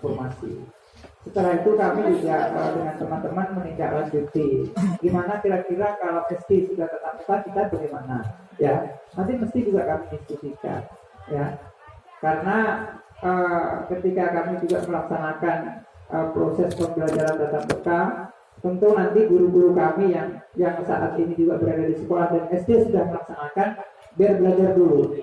informasi. Setelah itu kami juga dengan teman-teman menindaklanjuti gimana kira-kira kalau SD sudah tetap muka kita bagaimana ya, nanti mesti juga kami diskusikan ya, karena ketika kami juga melaksanakan proses pembelajaran tatap muka, tentu nanti guru-guru kami yang saat ini juga berada di sekolah dan SD sudah melaksanakan, biar belajar dulu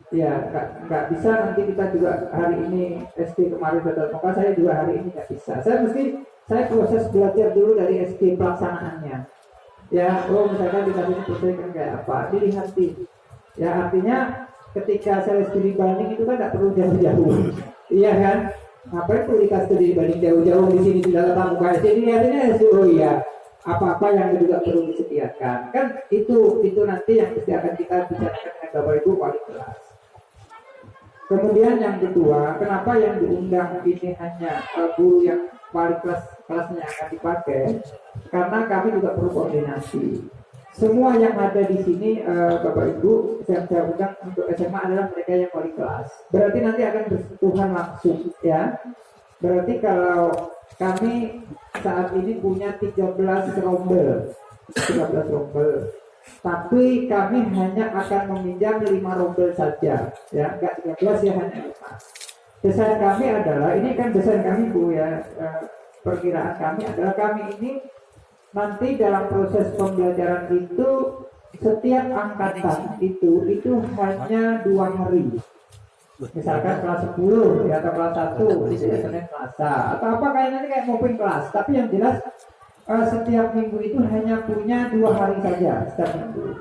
ya, nggak bisa nanti kita juga hari ini SD kemarin tatap muka, saya juga hari ini nggak bisa, saya proses belajar dulu dari SD pelaksanaannya ya. Oh misalkan dikasih proses kayak apa, dilihatin ya, artinya ketika saya studi banding itu kan nggak perlu jauh-jauh iya kan, ngapain perlu dikasih studi banding jauh-jauh, di sini sudah tatap muka SD, dilihatinnya SD. Oh iya, apa-apa yang juga perlu disediakan kan, itu nanti yang mesti akan kita bicarakan dengan Bapak Ibu wali kelas. Kemudian yang kedua, kenapa yang diundang ini hanya guru yang wali kelasnya akan dipakai? Karena kami juga perlu koordinasi. Semua yang ada di sini, Bapak Ibu, saya undang untuk SMA adalah mereka yang wali kelas. Berarti nanti akan bersentuhan langsung, ya. Berarti kalau kami saat ini punya 13 rombel, tapi kami hanya akan meminjam 5 rombel saja, ya, enggak 13 ya, hanya 5. Desain kami adalah, ini kan desain kami Bu ya, perkiraan kami adalah kami ini nanti dalam proses pembelajaran itu setiap angkatan itu hanya 2 hari. Misalkan kelas 10 ya, atau kelas 1 itu Senin Selasa atau apa kayak maupun kelas, tapi yang jelas setiap minggu itu hanya punya 2 hari saja setiap minggu.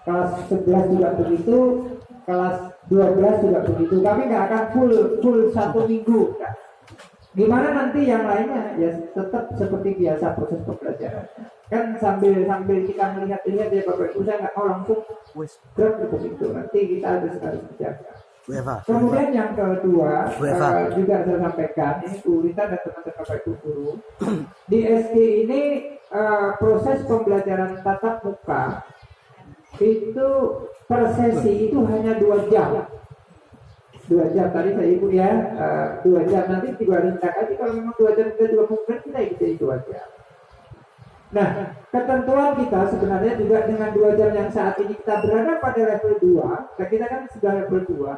Kelas 11 juga begitu, kelas 12 juga begitu. Kami nggak akan full 1 minggu. Nah, gimana nanti yang lainnya? Ya tetap seperti biasa proses pembelajaran. Kan sambil kita melihat-lihat ya Bapak Ibu, saya nggak mau langsung gerak begitu. Nanti kita harus menjaga. Kemudian yang kedua juga saya sampaikan, ini Bu Rita dan teman-teman Bapak Ibu guru, di SD ini proses pembelajaran tatap muka itu per sesi itu hanya 2 jam. 2 jam tadi saya Ibu ya, 2 jam nanti juga rintak aja kalau memang 2 jam kita juga mungkin kita ikuti 2 jam. Nah, ketentuan kita sebenarnya juga dengan 2 jam yang saat ini kita berada pada level 2, kita kan sudah level 2,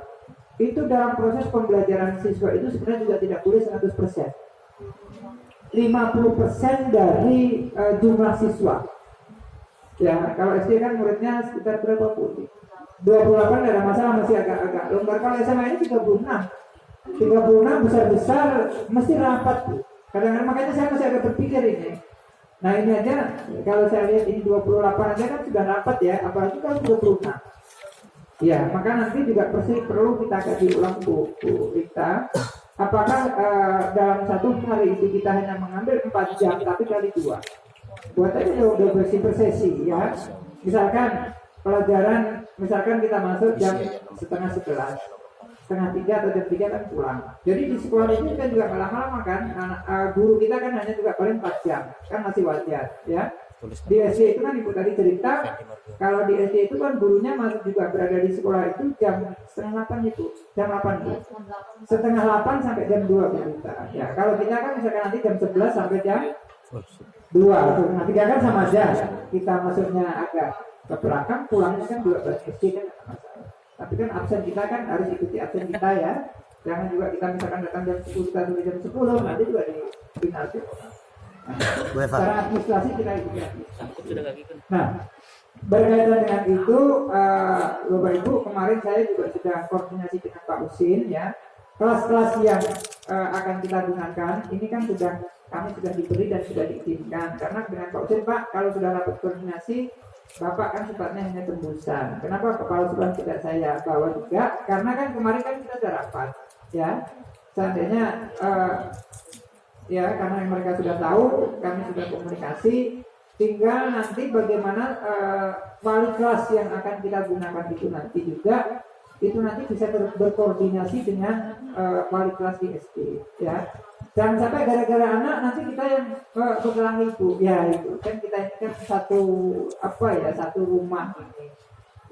itu dalam proses pembelajaran siswa itu sebenarnya juga tidak boleh 100%. 50% dari jumlah siswa. Ya, kalau SD kan muridnya sekitar berapa pun? 28 tidak ada masalah, masih agak longgar. Kalau SMA ini 36 besar-besar mesti rapat. Kadang-kadang makanya saya masih agak berpikir ini. Nah ini aja, kalau saya lihat ini 28 aja kan sudah rapat ya, apalagi kalau 26. Ya, maka nanti juga perlu kita kaji ulang Bu Rita, apakah dalam 1 hari itu kita hanya mengambil 4 jam tapi kali 2. Buat aja udah bersih per sesi ya. Misalkan pelajaran, misalkan kita masuk jam setengah 3 atau jam 3 kan pulang. Jadi di sekolah ini kan juga nggak lama-lama kan, guru kita kan hanya juga paling 4 jam, kan masih wajar ya. Di SD itu kan Ibu tadi cerita, kalau di SD itu kan gurunya masih juga berada di sekolah itu jam setengah 8 itu, jam 8 itu. Setengah 8 sampai jam 2 kita. Ya, kalau kita kan misalkan nanti jam 11 sampai jam 2, setengah 3 kan sama aja. Kita masuknya agak ke belakang, pulangnya kan 12 SD kan masalah. Tapi kan absen kita kan harus ikuti absen kita ya. Jangan juga kita misalkan datang jam 10 kita tunggu jam 10 nanti juga di penalti. Secara administrasi kita ikuti. Nah, berkaitan dengan itu, Bapak Ibu, kemarin saya juga sudah koordinasi dengan Pak Usin ya. Kelas-kelas yang akan kita gunakan, ini kan kami sudah diberi dan sudah diizinkan. Karena dengan Pak Usin, Pak, kalau sudah rapat koordinasi, Bapak kan sifatnya hanya tembusan. Kenapa kepala sekolah tidak saya bawa juga? Karena kan kemarin kan kita sudah rapat, ya. Seandainya ya karena mereka sudah tahu, kami sudah komunikasi, tinggal nanti bagaimana wali kelas yang akan kita gunakan itu nanti bisa berkoordinasi dengan wali kelas di SD, ya. Jangan sampai gara-gara anak nanti kita yang bergelang ibu, ya itu kan kita ini kan satu rumah ini,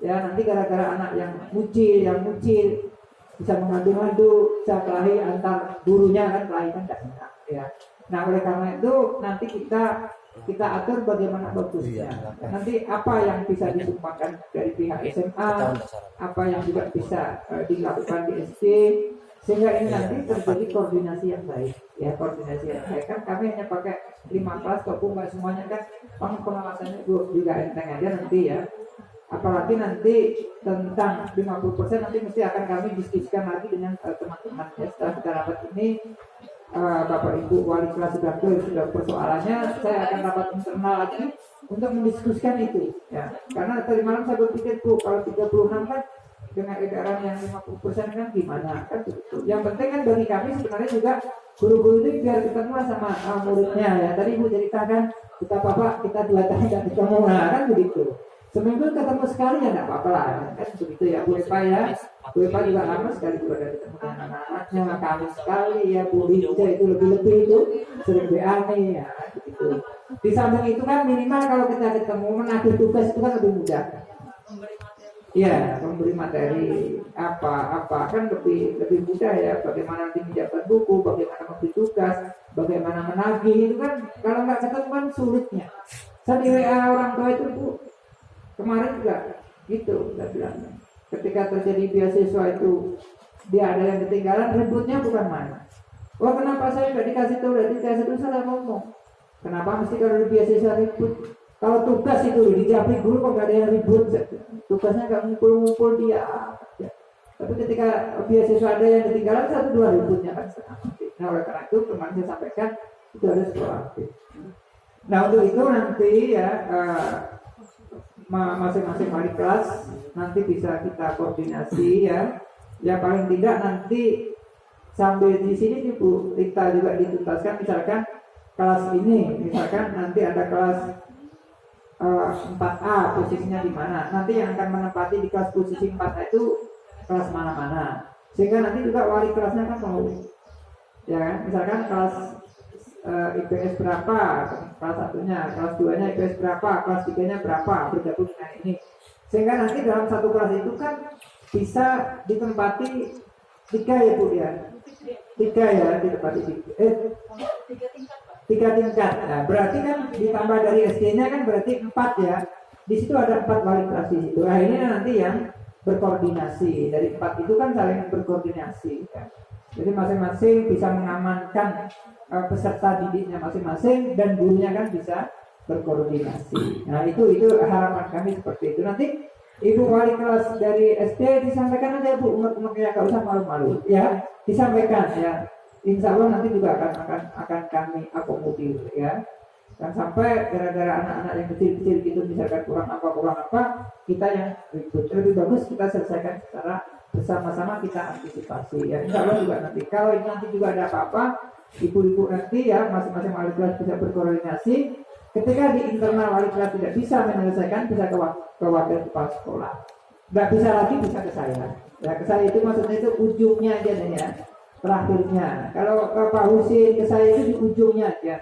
ya nanti gara-gara anak yang mucil bisa mengadu-adu, bisa kelahi antar gurunya kan, kelahi kan tidak enak ya. Nah oleh karena itu nanti kita atur bagaimana bagusnya. Nanti apa yang bisa disumbangkan dari pihak SMA, apa yang juga bisa dilakukan di SD, sehingga ini nanti terjadi koordinasi yang baik. Ya koordinasi yang baik kan kami hanya pakai 5 kelas, walaupun nggak semuanya kan pengawasannya juga enteng aja nanti ya. Apalagi nanti tentang 50% nanti mesti akan kami diskusikan lagi dengan teman-teman ya. Setelah kita rapat ini Bapak Ibu wali kelas sudah persoalannya, saya akan rapat internal lagi untuk mendiskusikan itu ya. Karena tadi malam saya berpikir kalau 36 kan dengan edaran yang 50% kan gimana kan begitu. Yang penting kan bagi kami sebenarnya juga guru-guru ini biar ketemu sama muridnya ya. Tadi Ibu ceritakan kita Bapak kita 2 tahun tidak ketemu kan begitu. Seminggu ketemu sekali ya tidak apa-apa lah kan begitu ya Bu Epa ya. Bu Epa juga lama sekali juga ada ketemu dengan anak-anaknya, kami sekali ya Bu Rija itu lebih-lebih itu sering WA nih ya begitu. Di samping itu kan minimal kalau kita ketemu menagih tugas itu kan lebih mudah. Ya, memberi materi apa kan lebih mudah ya. Bagaimana nanti menjabat buku, bagaimana memberi tugas, bagaimana menagih itu kan kalau nggak ketemu kan sulitnya. Saya di WA orang tua itu Bu, kemarin juga gitu, saya bilang. Ketika terjadi beasiswa itu dia ada yang ketinggalan, ributnya bukan main. Wah kenapa saya nggak dikasih tahu, saya ngomong. Kenapa mesti kalau di beasiswa ribut? Kalau tugas itu di Japri guru kok nggak ada yang ribut, tugasnya nggak ngumpul-ngumpul dia. Ya. Tapi ketika beasiswa ada yang ketinggalan 1-2 ributnya kan setengah mati. Nah oleh karena itu kemarin saya sampaikan itu harus proaktif. Nah untuk itu nanti ya masing-masing wali kelas nanti bisa kita koordinasi ya. Ya paling tidak nanti sambil di sini nih Bu Rita juga dituntaskan misalkan kelas ini, misalkan nanti ada kelas 4A posisinya di mana. Nanti yang akan menempati di kelas posisi 4A itu kelas mana-mana. Sehingga nanti juga wali kelasnya kan tahu. Ya kan? Misalkan kelas IPS berapa, kelas 1-nya, kelas 2-nya IPS berapa, kelas 3-nya berapa, bergabung dengan ini. Sehingga nanti dalam satu kelas itu kan bisa ditempati 3 ya Bu ya. 3 ya ditempati 3 tingkat. Nah, berarti kan ditambah dari SD-nya kan berarti 4 ya. Di situ ada 4 wali kelas di situ. Nah, ini nanti yang berkoordinasi. Dari 4 itu kan saling berkoordinasi ya. Jadi masing-masing bisa mengamankan peserta didiknya masing-masing dan gurunya kan bisa berkoordinasi. Nah, itu harapan kami seperti itu. Nanti Ibu wali kelas dari SD disampaikan aja Bu, unek-uneknya enggak usah malu-malu ya. Disampaikan ya. Insya Allah nanti juga akan kami akomodir ya. Dan sampai gara-gara anak-anak yang kecil-kecil gitu misalkan kurang apa kita yang ribut. Lebih bagus kita selesaikan secara bersama-sama, kita antisipasi ya. Insya Allah juga nanti kalau nanti juga ada apa-apa, ibu-ibu nanti ya masing-masing wali kelas bisa berkoordinasi. Ketika di internal wali kelas tidak bisa menyelesaikan, bisa ke wakil kepala sekolah. Nggak bisa lagi bisa ke saya. Ya ke saya itu maksudnya itu ujungnya aja nih ya. Terakhirnya, kalau Pak Husin ke saya itu di ujungnya aja.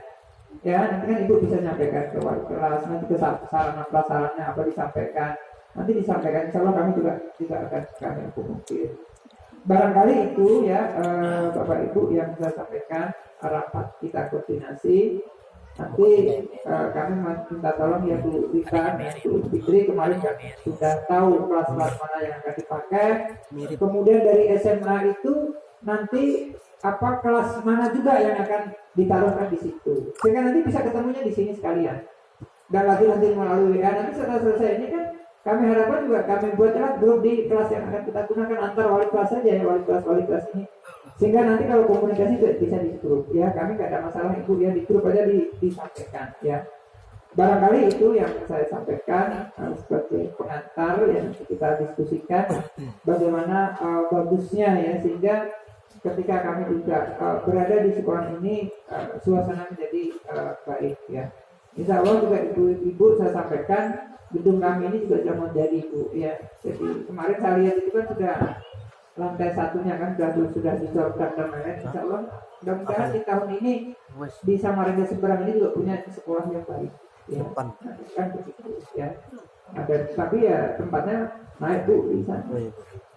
Ya, nanti kan Ibu bisa menyampaikan ke wali kelas, nanti ke sarana-prasarana apa disampaikan. Nanti disampaikan, insya Allah kami juga akan kami akomodir. Barangkali itu ya Bapak Ibu yang saya sampaikan rapat kita koordinasi. Nanti kami minta tolong ya Bu Rika, Bu Fitri kemarin sudah tahu kelas-kelas mana yang akan dipakai. Kemudian dari SMA itu nanti apa kelas mana juga yang akan ditaruhkan di situ. Sehingga nanti bisa ketemunya di sini sekalian. Dan lagi nanti melalui WA. Nanti setelah selesai ini kan kami harapkan juga kami buatlah grup di kelas yang akan kita gunakan antar wali kelas saja ya, wali kelas ini. Sehingga nanti kalau komunikasi juga bisa di grup ya. Kami nggak ada masalah Ibu ya, di grup aja disampaikan ya. Barangkali itu yang saya sampaikan sebagai pengantar yang kita diskusikan bagaimana bagusnya ya, sehingga ketika kami juga berada di sekolah ini suasana menjadi baik ya. Insya Allah juga ibu-ibu saya sampaikan gedung kami ini juga sudah menjadi Bu ya. Jadi kemarin saya lihat itu kan sudah lantai 1-nya kan sudah dicorkan dan lain-lain. Insya Allah mudah-mudahan di tahun ini di Samarinda Seberang ini juga punya sekolah yang baik ya. Kan begitu ya. Ada tapi ya tempatnya naik Bu di sana.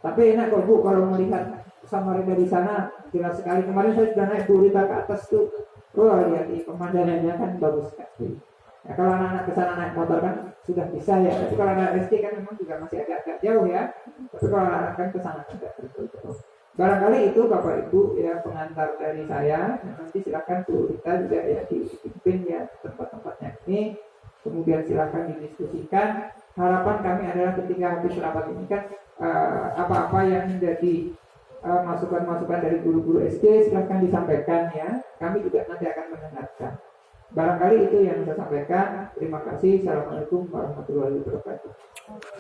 Tapi enak kok Bu kalau melihat Samarinda di sana jelas sekali. Kemarin saya sudah naik Burita ke atas tuh. Wah, lihat pemandangannya kan bagus sekali. Ya, kalau anak-anak ke sana naik motor kan sudah bisa ya. Tapi kalau anak SD kan memang juga masih agak-agak jauh ya. Tapi kalau anak kan ke sana tidak terlalu jauh. Barangkali itu Bapak Ibu ya pengantar dari saya. Nanti silakan Bu Rita juga ya dipimpin ya tempat-tempatnya ini. Kemudian silakan didiskusikan. Harapan kami adalah ketika habis rapat ini kan apa-apa yang menjadi masukan-masukan dari guru-guru SD silahkan disampaikan ya. Kami juga nanti akan mendengarkan. Barangkali itu yang saya sampaikan. Terima kasih. Assalamualaikum warahmatullahi wabarakatuh.